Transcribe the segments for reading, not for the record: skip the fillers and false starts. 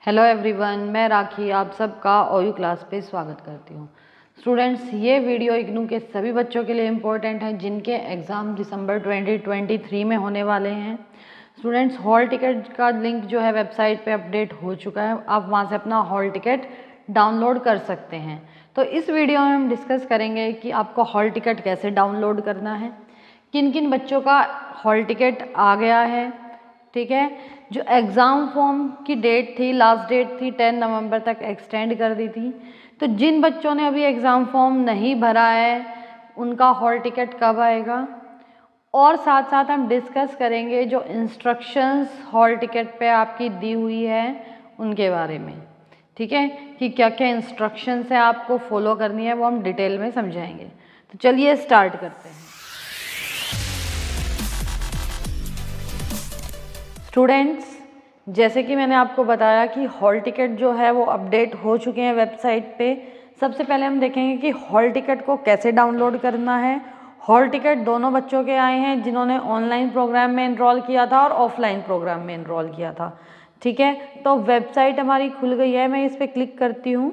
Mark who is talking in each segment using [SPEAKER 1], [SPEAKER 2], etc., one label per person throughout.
[SPEAKER 1] Hello everyone, मैं राखी आप सबका ओयू क्लास पे स्वागत करती हूँ। स्टूडेंट्स, ये वीडियो इग्नू के सभी बच्चों के लिए इम्पोर्टेंट है जिनके एग्ज़ाम दिसंबर 2023 में होने वाले हैं। स्टूडेंट्स, हॉल टिकट का लिंक जो है वेबसाइट पे अपडेट हो चुका है। आप वहाँ से अपना हॉल टिकट डाउनलोड कर सकते हैं। तो इस वीडियो में हम डिस्कस करेंगे कि आपको हॉल टिकट कैसे डाउनलोड करना है, किन किन बच्चों का हॉल टिकट आ गया है, ठीक है। जो एग्ज़ाम फॉर्म की डेट थी, लास्ट डेट थी 10 नवंबर तक एक्सटेंड कर दी थी। तो जिन बच्चों ने अभी एग्ज़ाम फॉर्म नहीं भरा है उनका हॉल टिकट कब आएगा, और साथ साथ हम डिस्कस करेंगे जो इंस्ट्रक्शंस हॉल टिकट पे आपकी दी हुई है उनके बारे में, ठीक है, कि क्या क्या इंस्ट्रक्शंस है आपको फॉलो करनी है, वो हम डिटेल में समझाएंगे। तो चलिए स्टार्ट करते हैं। स्टूडेंट्स, जैसे कि मैंने आपको बताया कि हॉल टिकट जो है वो अपडेट हो चुके हैं वेबसाइट पे। सबसे पहले हम देखेंगे कि हॉल टिकट को कैसे डाउनलोड करना है। हॉल टिकट दोनों बच्चों के आए हैं जिन्होंने ऑनलाइन प्रोग्राम में एनरोल किया था और ऑफलाइन प्रोग्राम में एनरोल किया था, ठीक है। तो वेबसाइट हमारी खुल गई है, मैं इस पर क्लिक करती हूँ।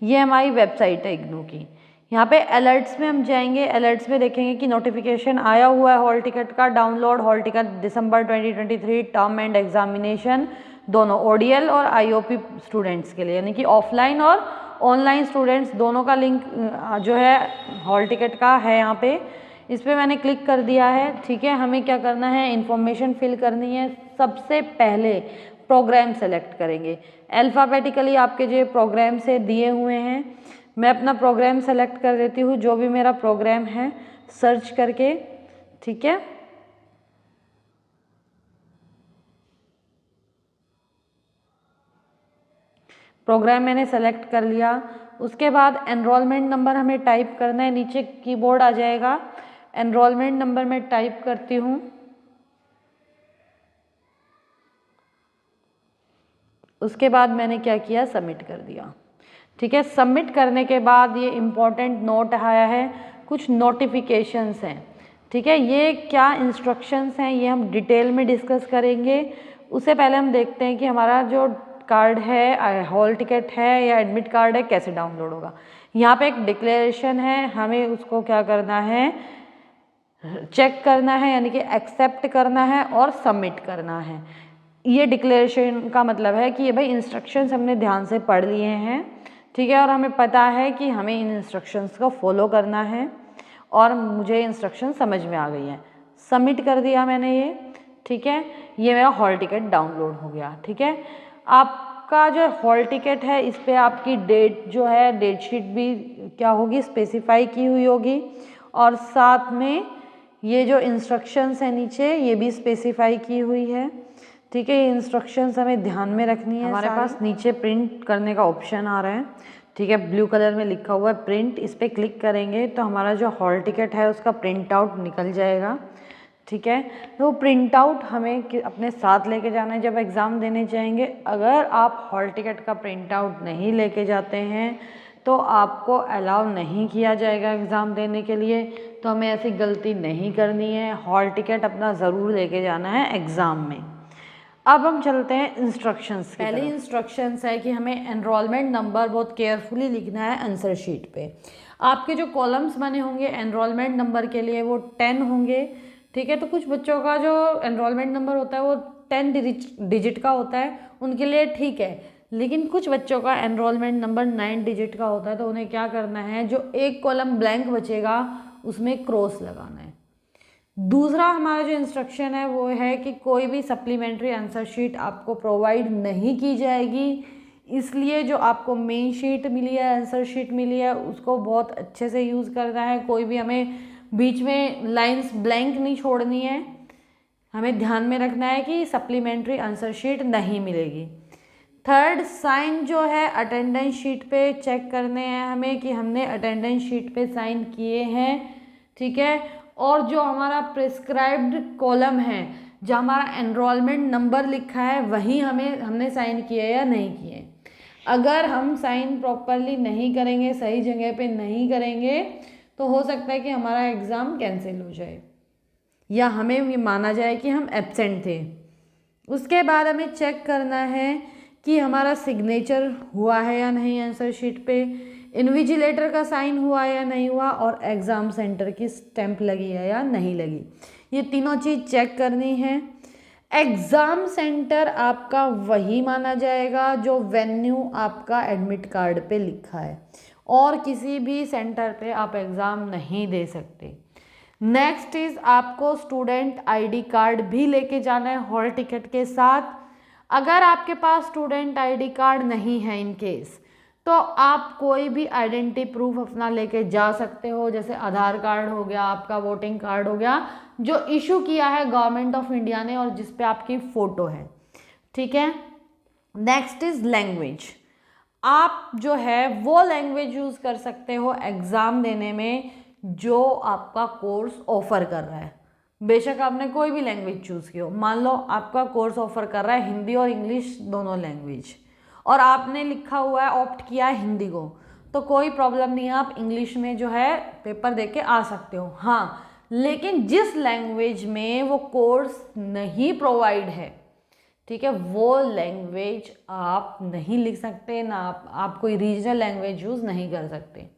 [SPEAKER 1] ये हमारी वेबसाइट है इग्नू की। यहाँ पे अलर्ट्स में हम जाएंगे, अलर्ट्स में देखेंगे कि नोटिफिकेशन आया हुआ है हॉल टिकट का, download hall ticket December 2023 term and examination दोनों ओडीएल और आईओपी स्टूडेंट्स के लिए, यानी कि ऑफलाइन और ऑनलाइन स्टूडेंट्स दोनों का लिंक जो है हॉल टिकट का है यहाँ पे। इस पर मैंने क्लिक कर दिया है, ठीक है। हमें क्या करना है, इन्फॉर्मेशन फिल करनी है। सबसे पहले प्रोग्राम सेलेक्ट करेंगे। अल्फ़ाबेटिकली आपके जो प्रोग्राम से दिए हुए हैं, मैं अपना प्रोग्राम सेलेक्ट कर देती हूँ, जो भी मेरा प्रोग्राम है सर्च करके, ठीक है। प्रोग्राम मैंने सेलेक्ट कर लिया। उसके बाद एनरोलमेंट नंबर हमें टाइप करना है, नीचे कीबोर्ड आ जाएगा। एनरोलमेंट नंबर मैं टाइप करती हूँ। उसके बाद मैंने क्या किया, सबमिट कर दिया, ठीक है। सबमिट करने के बाद ये इम्पोर्टेंट नोट आया है, कुछ नोटिफिकेशंस हैं, ठीक है। ये क्या इंस्ट्रक्शंस हैं ये हम डिटेल में डिस्कस करेंगे। उससे पहले हम देखते हैं कि हमारा जो कार्ड है, हॉल टिकट है या एडमिट कार्ड है, कैसे डाउनलोड होगा। यहाँ पे एक डिक्लेरेशन है, हमें उसको क्या करना है, चेक करना है, यानी कि एक्सेप्ट करना है और सबमिट करना है। ये डिक्लेरेशन का मतलब है कि ये भाई इंस्ट्रक्शंस हमने ध्यान से पढ़ लिए हैं, ठीक है, और हमें पता है कि हमें इन इंस्ट्रक्शंस को फॉलो करना है और मुझे इंस्ट्रक्शन समझ में आ गई हैं। सबमिट कर दिया मैंने ये, ठीक है। ये मेरा हॉल टिकट डाउनलोड हो गया, ठीक है। आपका जो हॉल टिकट है इस पर आपकी डेट जो है, डेट शीट भी क्या होगी, स्पेसिफाई की हुई होगी, और साथ में ये जो इंस्ट्रक्शंस है नीचे ये भी स्पेसिफाई की हुई है, ठीक है। ये इंस्ट्रक्शंस हमें ध्यान में रखनी है। हमारे पास नीचे प्रिंट करने का ऑप्शन आ रहा है, ठीक है, ब्लू कलर में लिखा हुआ है प्रिंट। इस पर क्लिक करेंगे तो हमारा जो हॉल टिकट है उसका प्रिंट आउट निकल जाएगा, ठीक है। तो प्रिंट आउट हमें अपने साथ लेके जाना है जब एग्ज़ाम देने जाएंगे। अगर आप हॉल टिकट का प्रिंट आउट नहीं लेके जाते हैं तो आपको अलाउ नहीं किया जाएगा एग्ज़ाम देने के लिए। तो हमें ऐसी गलती नहीं करनी है, हॉल टिकट अपना ज़रूर लेके जाना है एग्ज़ाम में। अब हम चलते हैं इंस्ट्रक्शंस की। पहली इंस्ट्रक्शंस है कि हमें एनरोलमेंट नंबर बहुत केयरफुली लिखना है आंसर शीट पे। आपके जो कॉलम्स बने होंगे एनरोलमेंट नंबर के लिए वो 10 होंगे, ठीक है। तो कुछ बच्चों का जो एनरोलमेंट नंबर होता है वो 10 डिजिट का होता है, उनके लिए ठीक है। लेकिन कुछ बच्चों का एनरोलमेंट नंबर 9 डिजिट का होता है, तो उन्हें क्या करना है, जो एक कॉलम ब्लैंक बचेगा उसमें क्रॉस लगाना है। दूसरा हमारा जो इंस्ट्रक्शन है वो है कि कोई भी सप्लीमेंट्री आंसर शीट आपको प्रोवाइड नहीं की जाएगी, इसलिए जो आपको मेन शीट मिली है, आंसर शीट मिली है, उसको बहुत अच्छे से यूज़ करना है। कोई भी हमें बीच में लाइंस ब्लैंक नहीं छोड़नी है। हमें ध्यान में रखना है कि सप्लीमेंट्री आंसर शीट नहीं मिलेगी। थर्ड, साइन जो है अटेंडेंस शीट पे चेक करने हैं हमें कि हमने अटेंडेंस शीट पे साइन किए हैं, ठीक है। और जो हमारा प्रिस्क्राइब्ड कॉलम है, जो हमारा एनरोलमेंट नंबर लिखा है, वही हमने साइन किए या नहीं किए। अगर हम साइन प्रॉपरली नहीं करेंगे, सही जगह पे नहीं करेंगे, तो हो सकता है कि हमारा एग्ज़ाम कैंसिल हो जाए या हमें ये माना जाए कि हम एब्सेंट थे। उसके बाद हमें चेक करना है कि हमारा सिग्नेचर हुआ है या नहीं आंसर शीट पे, इन्विजिलेटर का साइन हुआ या नहीं हुआ, और एग्ज़ाम सेंटर की स्टैंप लगी है या नहीं लगी। ये तीनों चीज़ चेक करनी है। एग्ज़ाम सेंटर आपका वही माना जाएगा जो वेन्यू आपका एडमिट कार्ड पे लिखा है, और किसी भी सेंटर पे आप एग्ज़ाम नहीं दे सकते। नेक्स्ट इज़ आपको स्टूडेंट आईडी कार्ड भी लेके जाना है हॉल टिकट के साथ। अगर आपके पास स्टूडेंट आईडी कार्ड नहीं है इन केस, तो आप कोई भी आइडेंटिटी प्रूफ अपना लेके जा सकते हो, जैसे आधार कार्ड हो गया, आपका वोटिंग कार्ड हो गया, जो इशू किया है गवर्नमेंट ऑफ इंडिया ने और जिस पे आपकी फ़ोटो है, ठीक है। Next is language. आप जो है वो लैंग्वेज यूज़ कर सकते हो एग्ज़ाम देने में जो आपका कोर्स ऑफ़र कर रहा है। बेशक आपने कोई भी लैंग्वेज चूज़ की हो, मान लो आपका कोर्स ऑफ़र कर रहा है हिंदी और इंग्लिश दोनों लैंग्वेज, और आपने लिखा हुआ है ऑप्ट किया है हिंदी को, तो कोई प्रॉब्लम नहीं है, आप इंग्लिश में जो है पेपर दे के आ सकते हो। हाँ, लेकिन जिस लैंग्वेज में वो कोर्स नहीं प्रोवाइड है, ठीक है, वो लैंग्वेज आप नहीं लिख सकते, ना आप कोई रीजनल लैंग्वेज यूज़ नहीं कर सकते,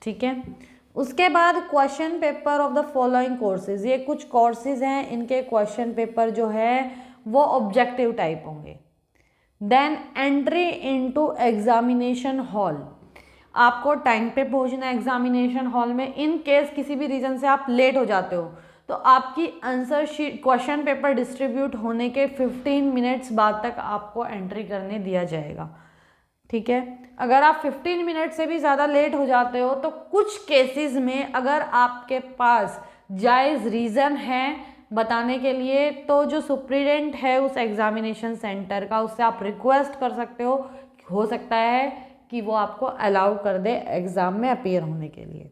[SPEAKER 1] ठीक है। उसके बाद question paper of the following courses, ये कुछ कोर्सेज हैं, इनके क्वेश्चन पेपर जो है वो ऑब्जेक्टिव टाइप होंगे। Then entry into examination hall, आपको टाइम पे पहुंचना है एग्जामिनेशन हॉल में। इन केस किसी भी रीज़न से आप लेट हो जाते हो तो आपकी answer sheet question paper distribute होने के 15 मिनट्स बाद तक आपको एंट्री करने दिया जाएगा, ठीक है। अगर आप 15 मिनट से भी ज़्यादा लेट हो जाते हो तो कुछ केसेस में अगर आपके पास जायज़ रीज़न है बताने के लिए, तो जो सुप्रीडेंट है उस एग्जामिनेशन सेंटर का, उससे आप रिक्वेस्ट कर सकते हो सकता है कि वो आपको अलाउ कर दे एग्ज़ाम में अपीयर होने के लिए।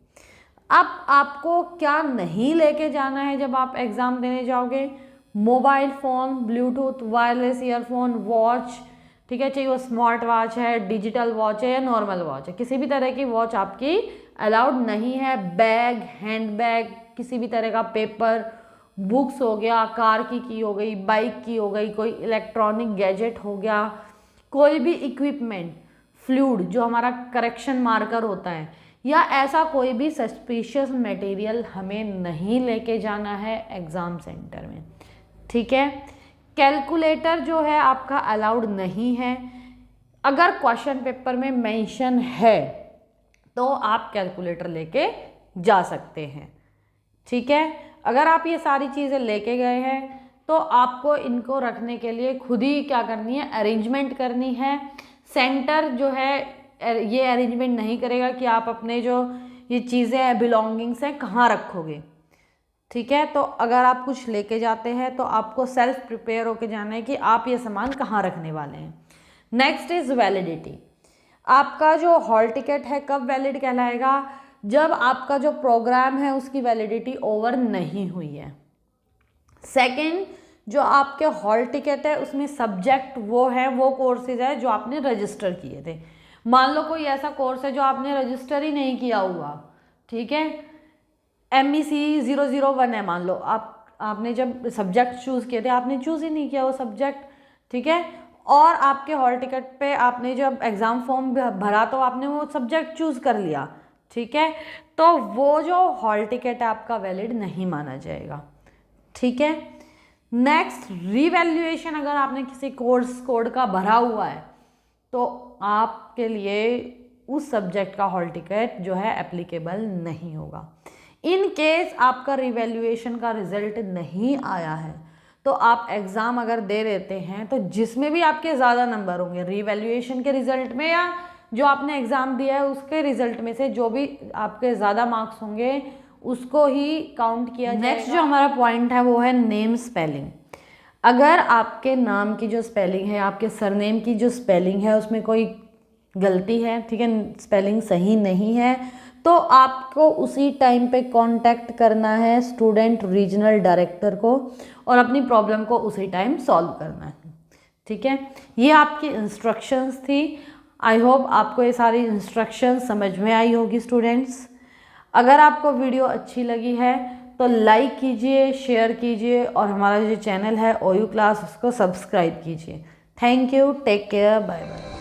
[SPEAKER 1] अब आपको क्या नहीं लेके जाना है जब आप एग्ज़ाम देने जाओगे? Mobile phone, Bluetooth, wireless earphone, watch, ठीक है, चाहिए वो स्मार्ट वॉच है, डिजिटल वॉच है या नॉर्मल वॉच है, किसी भी तरह की वॉच आपकी अलाउड नहीं है। बैग, हैंड बैग, किसी भी तरह का पेपर, बुक्स हो गया, कार की हो गई, बाइक की हो गई, कोई इलेक्ट्रॉनिक गैजेट हो गया, कोई भी इक्विपमेंट, फ्लूइड जो हमारा करेक्शन मार्कर होता है, या ऐसा कोई भी सस्पिशियस मटेरियल हमें नहीं लेके जाना है एग्ज़ाम सेंटर में, ठीक है। कैलकुलेटर जो है आपका अलाउड नहीं है। अगर क्वेश्चन पेपर में मेंशन है तो आप कैलकुलेटर लेके जा सकते हैं, ठीक है। अगर आप ये सारी चीज़ें लेके गए हैं तो आपको इनको रखने के लिए खुद ही क्या करनी है, अरेंजमेंट करनी है। सेंटर जो है ये अरेंजमेंट नहीं करेगा कि आप अपने जो ये चीज़ें हैं, बिलोंगिंग्स हैं, कहाँ रखोगे, ठीक है। तो अगर आप कुछ लेके जाते हैं तो आपको सेल्फ प्रिपेयर होके जाना है कि आप ये सामान कहाँ रखने वाले हैं। Next is validity. आपका जो हॉल टिकट है कब वैलिड कहलाएगा? जब आपका जो प्रोग्राम है उसकी वैलिडिटी ओवर नहीं हुई है। सेकंड, जो आपके हॉल टिकट है उसमें सब्जेक्ट वो है, वो कोर्सेज है जो आपने रजिस्टर किए थे। मान लो कोई ऐसा कोर्स है जो आपने रजिस्टर ही नहीं किया हुआ, ठीक है, MEC 001 है मान लो, आपने जब सब्जेक्ट चूज़ किए थे आपने चूज़ ही नहीं किया वो सब्जेक्ट, ठीक है, और आपके हॉल टिकट पे आपने जब एग्ज़ाम फॉर्म भरा तो आपने वो सब्जेक्ट चूज़ कर लिया, ठीक है, तो वो जो हॉल टिकट है आपका वैलिड नहीं माना जाएगा, ठीक है। Next, revaluation. अगर आपने किसी कोर्स कोड का भरा हुआ है तो आपके लिए उस सब्जेक्ट का हॉल टिकट जो है एप्लीकेबल नहीं होगा। इन केस आपका रिवैल्यूएशन का रिजल्ट नहीं आया है तो आप एग्ज़ाम अगर दे देते हैं तो जिसमें भी आपके ज़्यादा नंबर होंगे रिवैल्यूएशन के रिज़ल्ट में या जो आपने एग्ज़ाम दिया है उसके रिज़ल्ट में से, जो भी आपके ज़्यादा मार्क्स होंगे उसको ही काउंट किया जाएगा। नेक्स्ट जो हमारा पॉइंट है वो है नेम स्पेलिंग। अगर आपके नाम की जो स्पेलिंग है, आपके सरनेम की जो स्पेलिंग है उसमें कोई गलती है, ठीक है, स्पेलिंग सही नहीं है, तो आपको उसी टाइम पे कांटेक्ट करना है स्टूडेंट रीजनल डायरेक्टर को और अपनी प्रॉब्लम को उसी टाइम सॉल्व करना है, ठीक है। ये आपकी इंस्ट्रक्शंस थी। आई होप आपको ये सारी इंस्ट्रक्शंस समझ में आई होगी स्टूडेंट्स। अगर आपको वीडियो अच्छी लगी है तो लाइक कीजिए, शेयर कीजिए और हमारा जो चैनल है OU क्लास उसको सब्सक्राइब कीजिए। Thank you, take care, bye bye.